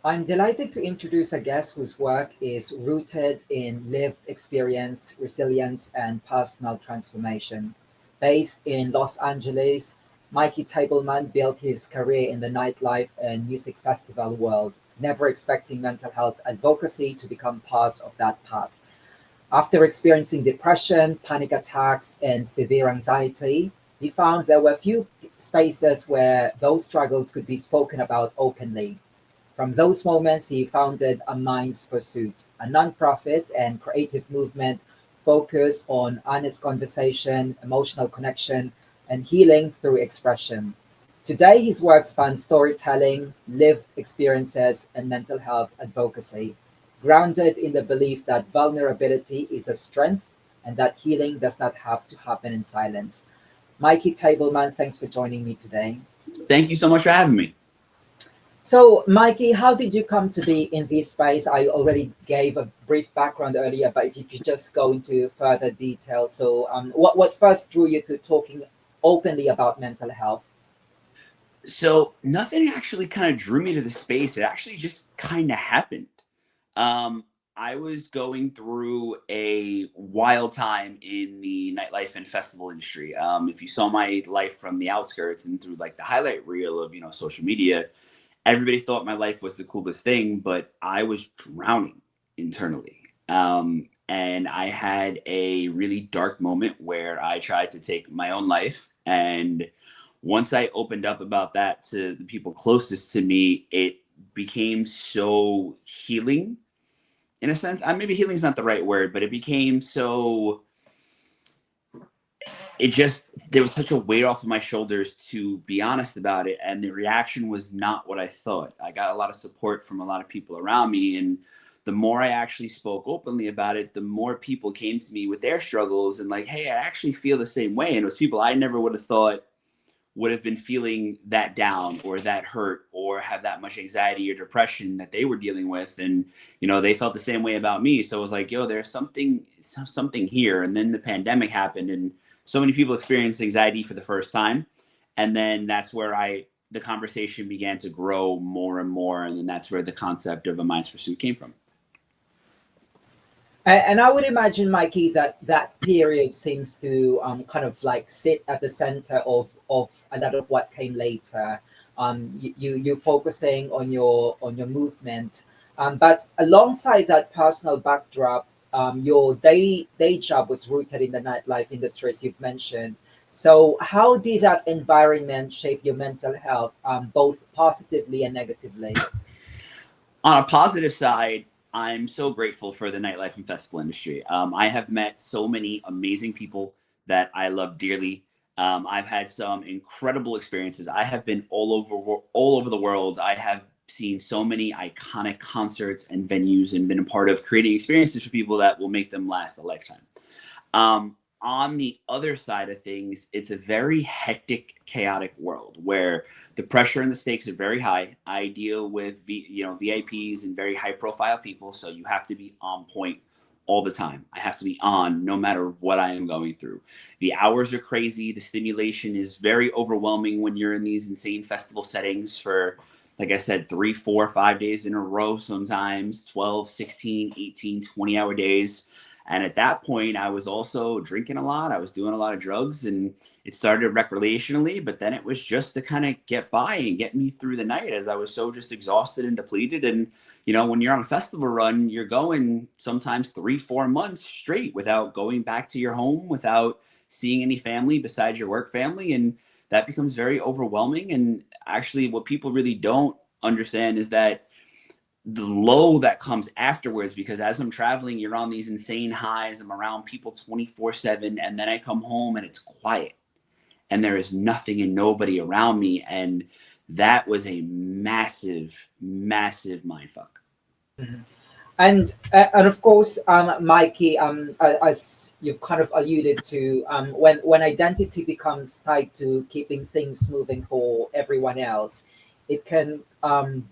I'm delighted to introduce a guest whose work is rooted in lived experience, resilience, and personal transformation. Based in Los Angeles, Mikey Tableman built his career in the nightlife and music festival world, never expecting mental health advocacy to become part of that path. After experiencing depression, panic attacks, and severe anxiety, he found there were few spaces where those struggles could be spoken about openly. From those moments, he founded A Mind's Pursuit, a nonprofit and creative movement focused on honest conversation, emotional connection, and healing through expression. Today, his work spans storytelling, lived experiences, and mental health advocacy, grounded in the belief that vulnerability is a strength and that healing does not have to happen in silence. Mikey Tableman, thanks for joining me today. Thank you so much for having me. So, Mikey, how did you come to be in this space? I already gave a brief background earlier, but if you could just go into further detail. So, what first drew you to talking openly about mental health? So nothing actually kind of drew me to the space. It actually just kind of happened. Um, I was going through a wild time in the nightlife and festival industry. If you saw my life from the outskirts and through like the highlight reel of social media, everybody thought my life was the coolest thing, but I was drowning internally. And I had a really dark moment where I tried to take my own life. And once I opened up about that to the people closest to me, it became so healing in a sense. Maybe healing is not the right word, but it became so, it just, there was such a weight off of my shoulders to be honest about it. And the reaction was not what I thought. I got a lot of support from a lot of people around me. And the more I actually spoke openly about it, the more people came to me with their struggles and like, hey, I actually feel the same way. And it was people I never would have thought would have been feeling that down or that hurt or have that much anxiety or depression that they were dealing with. And, they felt the same way about me. So it was like, yo, there's something here. And then the pandemic happened and so many people experienced anxiety for the first time. And then that's where the conversation began to grow more and more. And then that's where the concept of A Mind's Pursuit came from. And I would imagine, Mikey, that period seems to kind of like sit at the center of a lot of what came later. You're focusing on your movement, but alongside that personal backdrop, your day job was rooted in the nightlife industry, as you've mentioned. So, how did that environment shape your mental health, both positively and negatively? On a positive side, I'm so grateful for the nightlife and festival industry. I have met so many amazing people that I love dearly. I've had some incredible experiences. I have been all over the world. I have seen so many iconic concerts and venues and been a part of creating experiences for people that will make them last a lifetime. On the other side of things, it's a very hectic, chaotic world where the pressure and the stakes are very high. I deal with VIPs and very high profile people, so you have to be on point all the time. I have to be on no matter what I am going through. The hours are crazy. The stimulation is very overwhelming when you're in these insane festival settings for, like I said, 3, 4, 5 days in a row, sometimes 12, 16, 18, 20-hour days. And at that point, I was also drinking a lot. I was doing a lot of drugs, and it started recreationally, but then it was just to kind of get by and get me through the night as I was so just exhausted and depleted. And, when you're on a festival run, you're going sometimes 3, 4 months straight without going back to your home, without seeing any family besides your work family. And that becomes very overwhelming. And actually, what people really don't understand is that the low that comes afterwards, because as I'm traveling, you're on these insane highs. I'm around people 24/7, and then I come home and it's quiet and there is nothing and nobody around me. And that was a massive, massive mind fuck. Mhm. And of course, Mikey, as you've kind of alluded to, when identity becomes tied to keeping things moving for everyone else, it can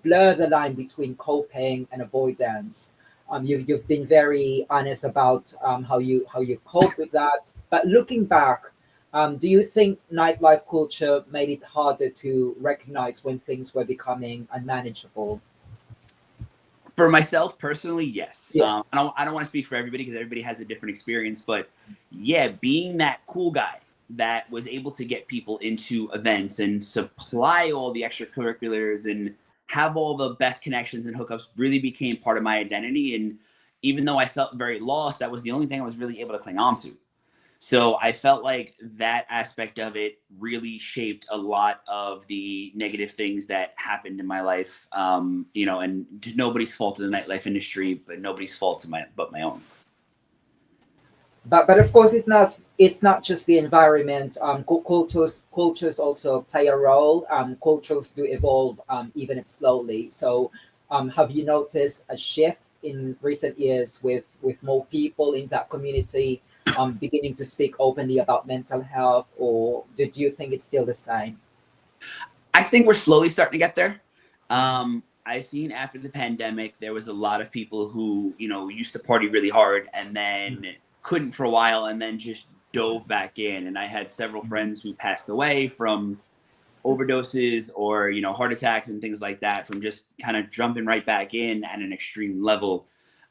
blur the line between coping and avoidance. You've been very honest about how you cope with that. But looking back, do you think nightlife culture made it harder to recognize when things were becoming unmanageable? For myself personally, yes. Yeah. I don't want to speak for everybody because everybody has a different experience, but yeah, being that cool guy that was able to get people into events and supply all the extracurriculars and have all the best connections and hookups really became part of my identity. And even though I felt very lost, that was the only thing I was really able to cling on to. So I felt like that aspect of it really shaped a lot of the negative things that happened in my life. And nobody's fault in the nightlife industry, but nobody's fault but my own. But of course it's not just the environment. Cultures also play a role. Cultures do evolve, even if slowly. So have you noticed a shift in recent years with more people in that community beginning to speak openly about mental health, or did you think it's still the same? I think we're slowly starting to get there. Mhm. I seen after the pandemic, there was a lot of people who, used to party really hard and then couldn't for a while and then just dove back in. And I had several friends who passed away from overdoses or heart attacks and things like that from just kind of jumping right back in at an extreme level.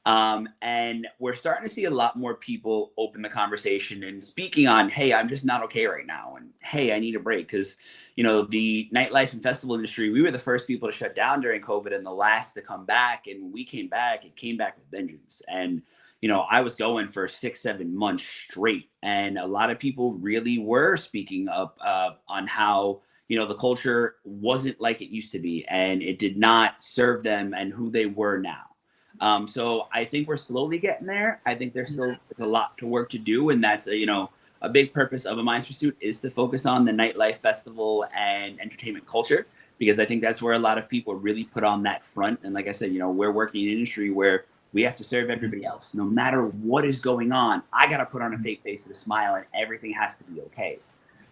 And we're starting to see a lot more people open the conversation and speaking on, hey, I'm just not okay right now, and hey, I need a break. Because the nightlife and festival industry, we were the first people to shut down during COVID and the last to come back, and when we came back, it came back with vengeance. And I was going for 6-7 months straight, and a lot of people really were speaking up on how the culture wasn't like it used to be, and it did not serve them and who they were now. So I think we're slowly getting there. I think there's a lot to work to do, and that's a big purpose of A Mind's Pursuit is to focus on the nightlife festival and entertainment culture, because I think that's where a lot of people really put on that front. And like I said, we're working in an industry where we have to serve everybody else, no matter what is going on. I got to put on a fake face and a smile, and everything has to be okay.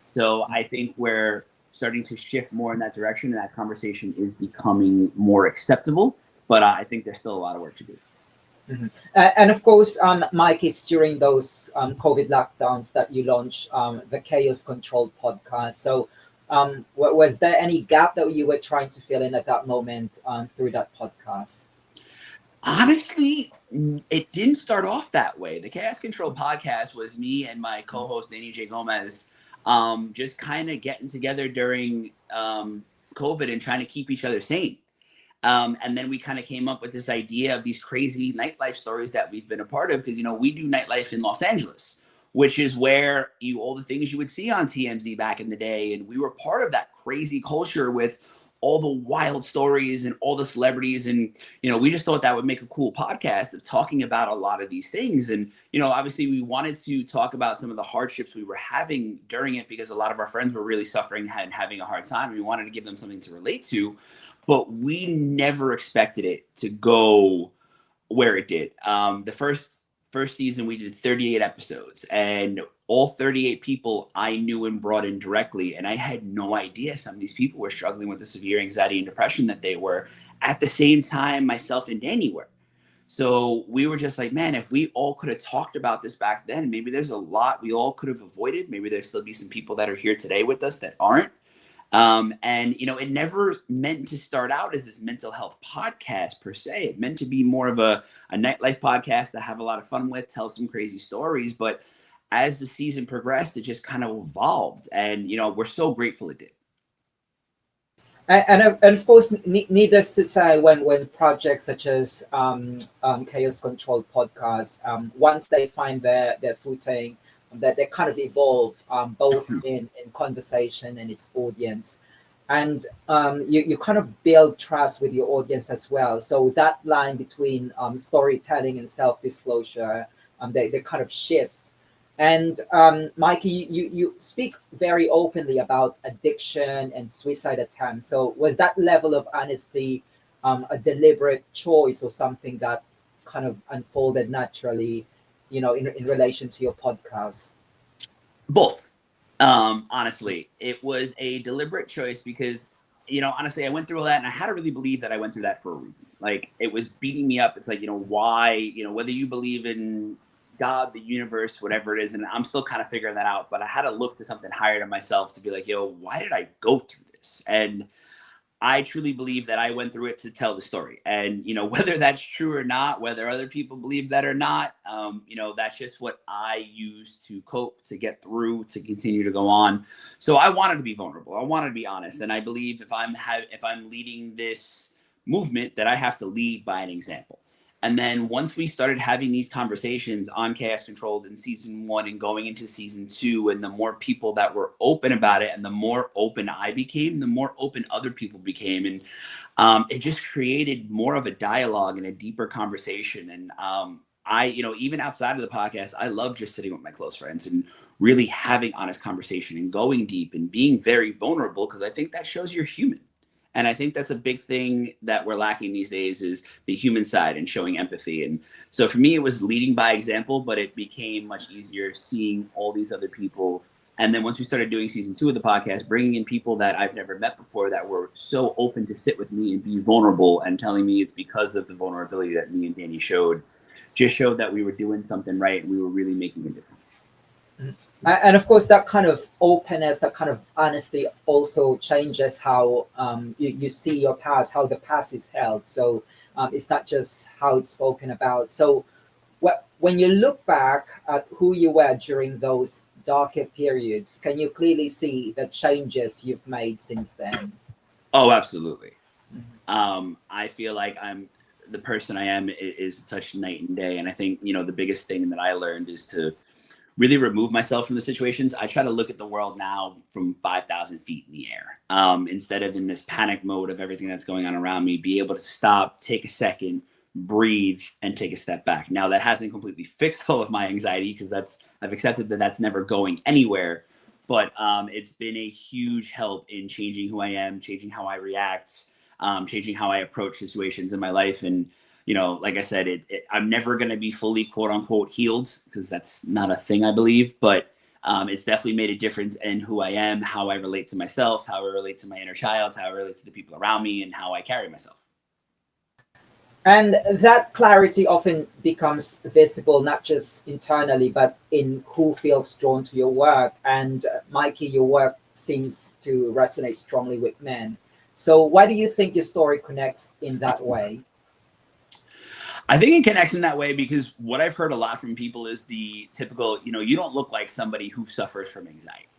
So I think we're starting to shift more in that direction, and that conversation is becoming more acceptable. But I think there's still a lot of work to do. Mhm. And of course, Mike, it's during those COVID lockdowns that you launched the Chaos Control podcast. So, was there any gap that you were trying to fill in at that moment through that podcast? Honestly, it didn't start off that way. The Chaos Control podcast was me and my co-host Danny J. Gomez, just kind of getting together during COVID and trying to keep each other sane. And then we kind of came up with this idea of these crazy nightlife stories that we've been a part of, because we do nightlife in Los Angeles, which is where all the things you would see on TMZ back in the day, and we were part of that crazy culture with all the wild stories and all the celebrities. And we just thought that would make a cool podcast of talking about a lot of these things. And obviously we wanted to talk about some of the hardships we were having during it, because a lot of our friends were really suffering and having a hard time, and we wanted to give them something to relate to. But we never expected it to go where it did. The first season we did 38 episodes, and all 38 people I knew and brought in directly, and I had no idea some of these people were struggling with the severe anxiety and depression that they were at the same time myself and Danny were. So we were just like, man, if we all could have talked about this back then, maybe there's a lot we all could have avoided. Maybe there'd still be some people that are here today with us that aren't. And it never meant to start out as this mental health podcast per se. It meant to be more of a nightlife podcast to have a lot of fun with, tell some crazy stories. But as the season progressed, it just kind of evolved, and we're so grateful it did. And of course, needless to say, when projects such as Chaos Control podcast, once they find their footing, that they kind of evolve both in conversation and its audience, and you kind of build trust with your audience as well. So that line between storytelling and self-disclosure, they kind of shift. And Mikey, you speak very openly about addiction and suicide attempts. So was that level of honesty a deliberate choice, or something that kind of unfolded naturally, in relation to your podcast? Both. Honestly, it was a deliberate choice because, honestly, I went through all that, and I had to really believe that I went through that for a reason. Like, it was beating me up. It's like, why, whether you believe in God, the universe, whatever it is, and I'm still kind of figuring that out, but I had to look to something higher than myself to be like, why did I go through this? And I truly believe that I went through it to tell the story. And, whether that's true or not, whether other people believe that or not, that's just what I use to cope, to get through, to continue to go on. So I wanted to be vulnerable. I wanted to be honest. And I believe if I'm leading this movement, that I have to lead by an example. And then once we started having these conversations on Chaos Controlled in season 1 and going into season 2, and the more people that were open about it, and the more open I became, the more open other people became. And it just created more of a dialogue and a deeper conversation. And even outside of the podcast, I love just sitting with my close friends and really having honest conversation and going deep and being very vulnerable, because I think that shows you're human. And I think that's a big thing that we're lacking these days, is the human side and showing empathy. And so for me, it was leading by example, but it became much easier seeing all these other people. And then once we started doing season 2 of the podcast, bringing in people that I've never met before that were so open to sit with me and be vulnerable, and telling me it's because of the vulnerability that me and Danny showed that we were doing something right and we were really making a difference. And of course, that kind of openness, that kind of honesty also changes how you see your past, how the past is held. So it's not just how it's spoken about. So when you look back at who you were during those darker periods, can you clearly see the changes you've made since then? Oh, absolutely. I feel like the person I am is such night and day. And I think, the biggest thing that I learned is to really remove myself from the situations. I try to look at the world now from 5,000 feet in the air, instead of in this panic mode of everything that's going on around me. Be able to stop, take a second, breathe, and take a step back. Now, that hasn't completely fixed all of my anxiety, because I've accepted that that's never going anywhere. But it's been a huge help in changing who I am, changing how I react, changing how I approach situations in my life. And like I said, I'm never going to be fully quote unquote healed, because that's not a thing, I believe, but it's definitely made a difference in who I am, how I relate to myself, how I relate to my inner child, how I relate to the people around me, and how I carry myself. And that clarity often becomes visible, not just internally, but in who feels drawn to your work. And Mikey, your work seems to resonate strongly with men. So why do you think your story connects in that way? I think it connects in that way because what I've heard a lot from people is the typical, you don't look like somebody who suffers from anxiety.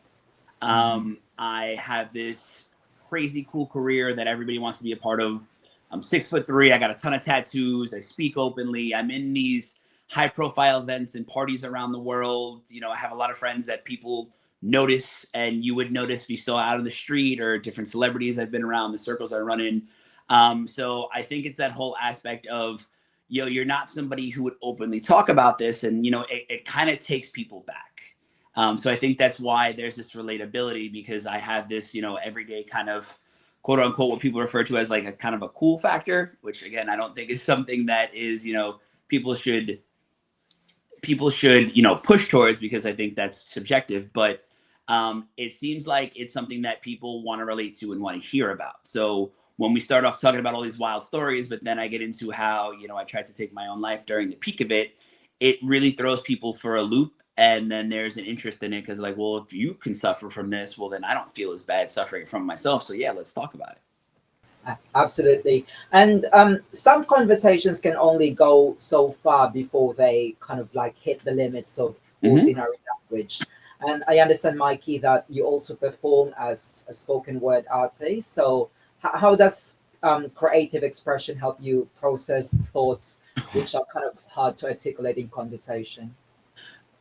I have this crazy cool career that everybody wants to be a part of. I'm 6'3". I got a ton of tattoos. I speak openly. I'm in these high profile events and parties around the world. I have a lot of friends that people notice, and you would notice if you saw out on the street, or different celebrities I've been around, the circles I run in. So I think it's that whole aspect of, you're not somebody who would openly talk about this, and it kind of takes people back. So I think that's why there's this relatability, because I have this everyday kind of quote unquote what people refer to as like a kind of a cool factor, which again I don't think is something that is people should push towards, because I think that's subjective. But it seems like it's something that people want to relate to and want to hear about. So when we start off talking about all these wild stories, but then I get into how, I tried to take my own life during the peak of it, it really throws people for a loop. And then there's an interest in it, because like, well, if you can suffer from this, well, then I don't feel as bad suffering from myself. So yeah, let's talk about it. Absolutely. And some conversations can only go so far before they kind of like hit the limits of ordinary language. And I understand, Mikey, that you also perform as a spoken word artist. So how does creative expression help you process thoughts which are kind of hard to articulate in conversation?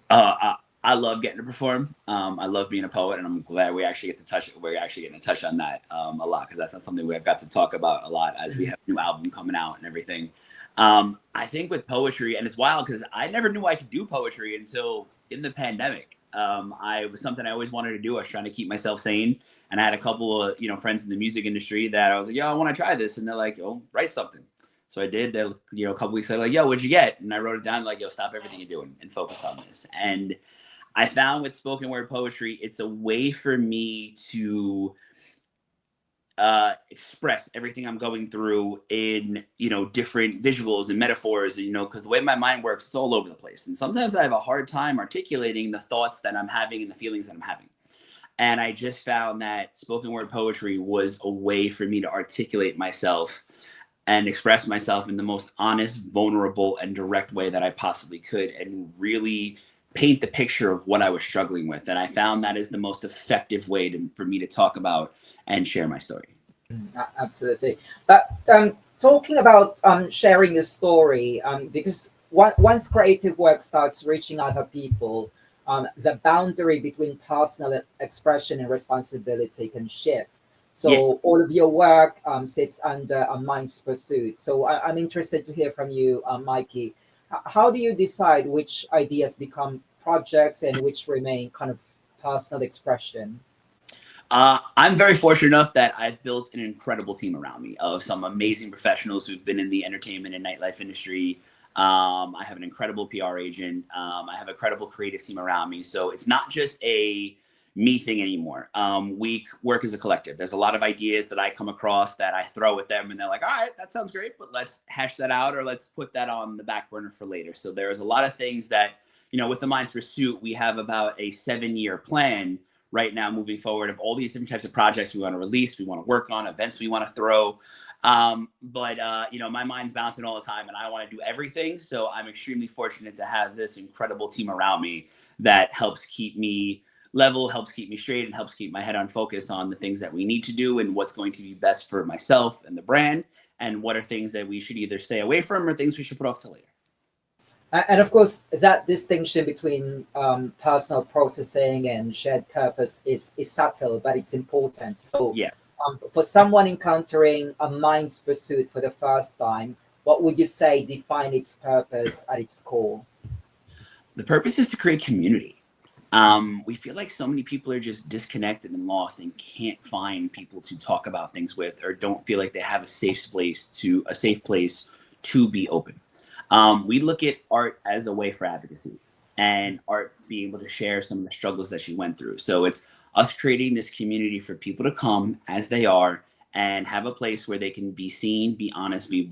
I love getting to perform. I love being a poet, and I'm glad we're actually getting to touch on that a lot, because that's not something we've got to talk about a lot as we have a new album coming out and everything. I think with poetry, and it's wild because I never knew I could do poetry until in the pandemic. It was something I always wanted to do. I was trying to keep myself sane, and I had a couple of friends in the music industry that I was like, "Yo, I want to try this," and they're like, "Oh, write something." So I did. A couple weeks later, like, "Yo, what'd you get?" And I wrote it down, like, "Yo, stop everything you're doing and focus on this." And I found with spoken word poetry, it's a way for me to express everything I'm going through in, different visuals and metaphors, because the way my mind works, it's all over the place. And sometimes I have a hard time articulating the thoughts that I'm having and the feelings that I'm having. And I just found that spoken word poetry was a way for me to articulate myself and express myself in the most honest, vulnerable, and direct way that I possibly could, and really paint the picture of what I was struggling with. And I found that is the most effective way for me to talk about and share my story. Absolutely. But talking about sharing your story, because once creative work starts reaching other people, the boundary between personal expression and responsibility can shift. So Yeah. all of your work sits under a mind's pursuit. So I'm interested to hear from you, Mikey. How do you decide which ideas become projects and which remain kind of personal expression? I'm very fortunate enough that I've built an incredible team around me of some amazing professionals who've been in the entertainment and nightlife industry. I have an incredible PR agent. I have a credible creative team around me. So it's not just a me thing anymore. We work as a collective. There's a lot of ideas that I come across that I throw at them, and they're like, all right, that sounds great, but let's hash that out, or let's put that on the back burner for later. So there's a lot of things that, with the Mind's Pursuit, we have about a 7-year plan right now moving forward of all these different types of projects we want to release, we want to work on, events we want to throw. But my mind's bouncing all the time and I want to do everything. So I'm extremely fortunate to have this incredible team around me that helps keep me level, helps keep me straight, and helps keep my head on focus on the things that we need to do and what's going to be best for myself and the brand, and what are things that we should either stay away from or things we should put off till later. And of course, that distinction between personal processing and shared purpose is subtle, but it's important. So, Yeah. For someone encountering a mind's pursuit for the first time, what would you say define its purpose at its core? The purpose is to create community. We feel like so many people are just disconnected and lost and can't find people to talk about things with, or don't feel like they have a safe place to be open. We look at art as a way for advocacy, and art being able to share some of the struggles that she went through. So it's us creating this community for people to come as they are and have a place where they can be seen, be honest, be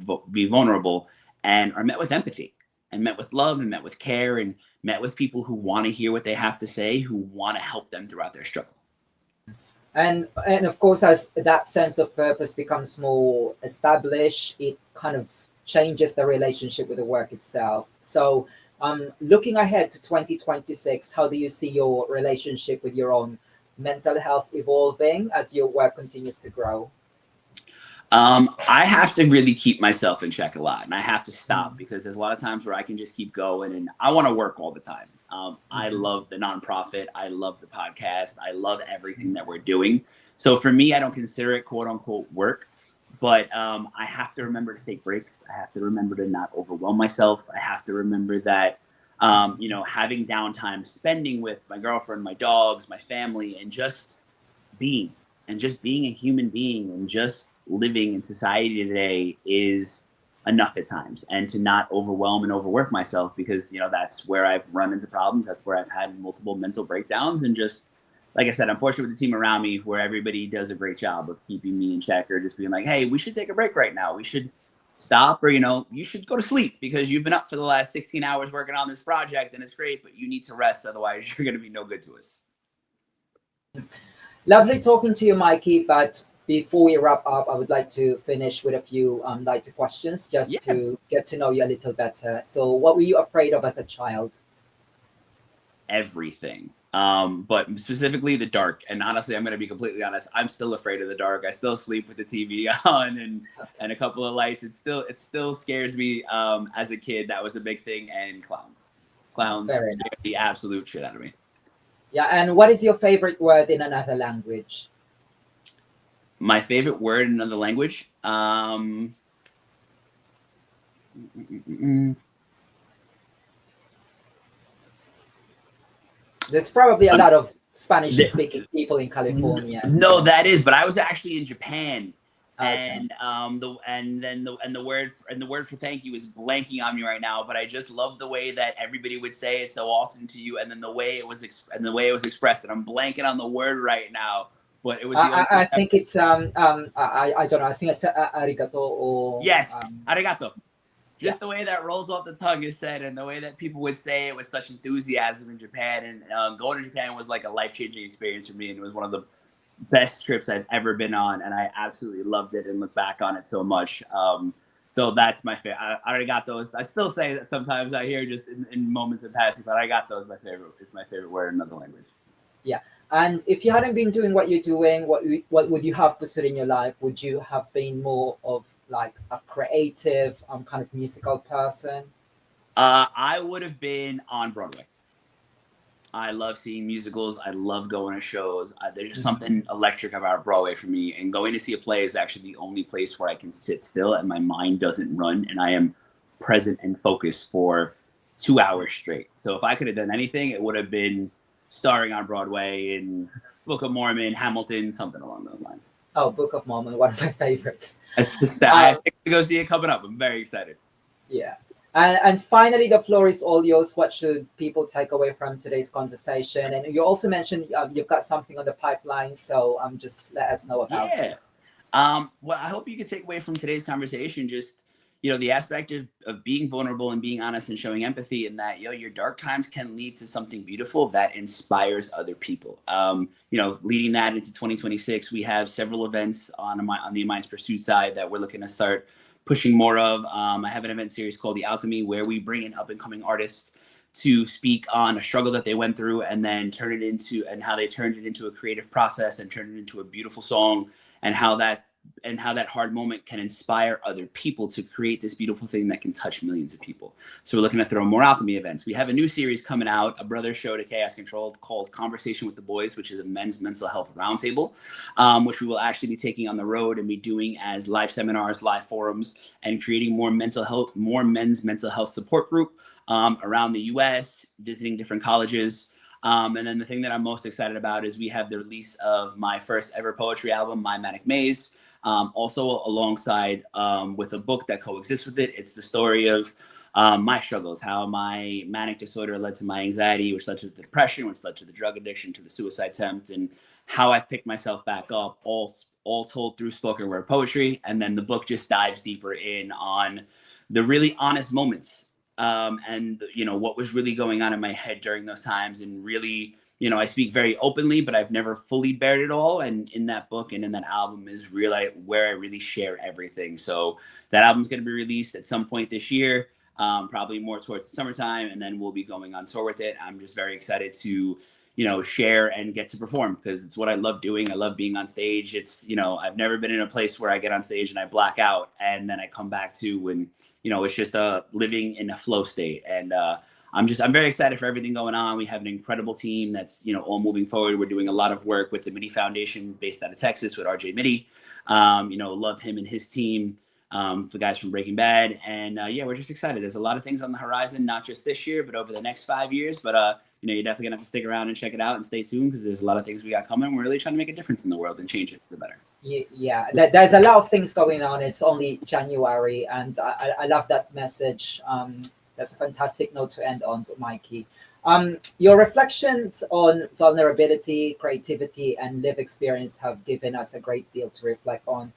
vulnerable, and are met with empathy and met with love and met with care and met with people who want to hear what they have to say, who want to help them throughout their struggle. And of course, as that sense of purpose becomes more established, it kind of changes the relationship with the work itself. So, looking ahead to 2026, how do you see your relationship with your own mental health evolving as your work continues to grow? I have to really keep myself in check a lot, and I have to stop because there's a lot of times where I can just keep going, and I want to work all the time. I love the nonprofit. I love the podcast. I love everything that we're doing. So for me, I don't consider it quote unquote work, but I have to remember to take breaks. I have to remember to not overwhelm myself. I have to remember that, having downtime, spending with my girlfriend, my dogs, my family, and just being a human being and just living in society today is enough at times, and to not overwhelm and overwork myself, because that's where I've run into problems. That's where I've had multiple mental breakdowns, and just like I said, I'm fortunate with the team around me where everybody does a great job of keeping me in check, or just being like, hey, we should take a break right now. We should stop, or you should go to sleep because you've been up for the last 16 hours working on this project and it's great, but you need to rest. Otherwise you're going to be no good to us. Lovely talking to you, Mikey. But before we wrap up, I would like to finish with a few lighter questions just to get to know you a little better. So, what were you afraid of as a child? Everything, but specifically the dark. And honestly, I'm going to be completely honest, I'm still afraid of the dark. I still sleep with the TV on and a couple of lights. It still scares me. As a kid, that was a big thing. And clowns scared the absolute shit out of me. Yeah, and what is your favorite word in another language? My favorite word in another language? There's probably a lot of Spanish-speaking people in California. No, that is. But I was actually in Japan, and the word for thank you is blanking on me right now. But I just love the way that everybody would say it so often to you, and then the way it was expressed. And I'm blanking on the word right now. But it was. I think it's I don't know. I think it's arigato or yes, arigato. just the way that rolls off the tongue is said, and the way that people would say it with such enthusiasm in Japan. And going to Japan was like a life-changing experience for me, and it was one of the best trips I've ever been on, and I absolutely loved it and look back on it so much. So that's my favorite. I already got those. I still say that sometimes I hear just in moments of passing, but I got those. My favorite. It's my favorite word in another language. Yeah. And if you hadn't been doing what you're doing, what would you have pursued in your life? Would you have been more of like a creative, kind of musical person? I would have been on Broadway. I love seeing musicals. I love going to shows. There's just something electric about Broadway for me. And going to see a play is actually the only place where I can sit still and my mind doesn't run and I am present and focused for 2 hours straight. So if I could have done anything, it would have been starring on Broadway in Book of Mormon, Hamilton, something along those lines. Oh, Book of Mormon, one of my favorites. It's just I have to go see it coming up. I'm very excited. Yeah. And finally, the floor is all yours. What should people take away from today's conversation? And you also mentioned you've got something on the pipeline, so just let us know about it. Well, I hope you can take away from today's conversation just, the aspect of being vulnerable and being honest and showing empathy, and that, your dark times can lead to something beautiful that inspires other people. Leading that into 2026, we have several events on the Alliance Pursuit side that we're looking to start pushing more of. I have an event series called The Alchemy, where we bring in up-and-coming artists to speak on a struggle that they went through and then how they turned it into a creative process and turned it into a beautiful song, and how that hard moment can inspire other people to create this beautiful thing that can touch millions of people. So we're looking to throw more alchemy events. We have a new series coming out, a brother show to Chaos Control, called Conversation with the Boys, which is a men's mental health roundtable, which we will actually be taking on the road and be doing as live seminars, live forums, and creating more men's mental health support group around the US, visiting different colleges. And then the thing that I'm most excited about is we have the release of my first ever poetry album, My Manic Maze, also alongside with a book that coexists with it. It's the story of my struggles, how my manic disorder led to my anxiety, which led to the depression, which led to the drug addiction, to the suicide attempt, and how I picked myself back up, all told through spoken word poetry. And then the book just dives deeper in on the really honest moments, and what was really going on in my head during those times. And really, I speak very openly, but I've never fully bared it all. And in that book and in that album is really where I really share everything. So that album's going to be released at some point this year, probably more towards the summertime, and then we'll be going on tour with it. I'm just very excited to share and get to perform, because it's what I love doing. I love being on stage. It's, I've never been in a place where I get on stage and I black out and then I come back to when, it's just living in a flow state. And I'm very excited for everything going on. We have an incredible team that's, all moving forward. We're doing a lot of work with the Mitty Foundation based out of Texas with RJ Mitty. Love him and his team, the guys from Breaking Bad. And we're just excited. There's a lot of things on the horizon, not just this year, but over the next 5 years. But, you're definitely gonna have to stick around and check it out and stay tuned, because there's a lot of things we got coming. We're really trying to make a difference in the world and change it for the better. Yeah, there's a lot of things going on. It's only January, and I love that message. That's a fantastic note to end on, Mikey. Your reflections on vulnerability, creativity, and live experience have given us a great deal to reflect on.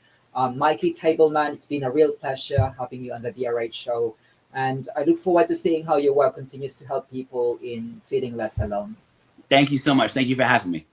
Mikey Tableman, it's been a real pleasure having you on the DRH show. And I look forward to seeing how your work continues to help people in feeling less alone. Thank you so much. Thank you for having me.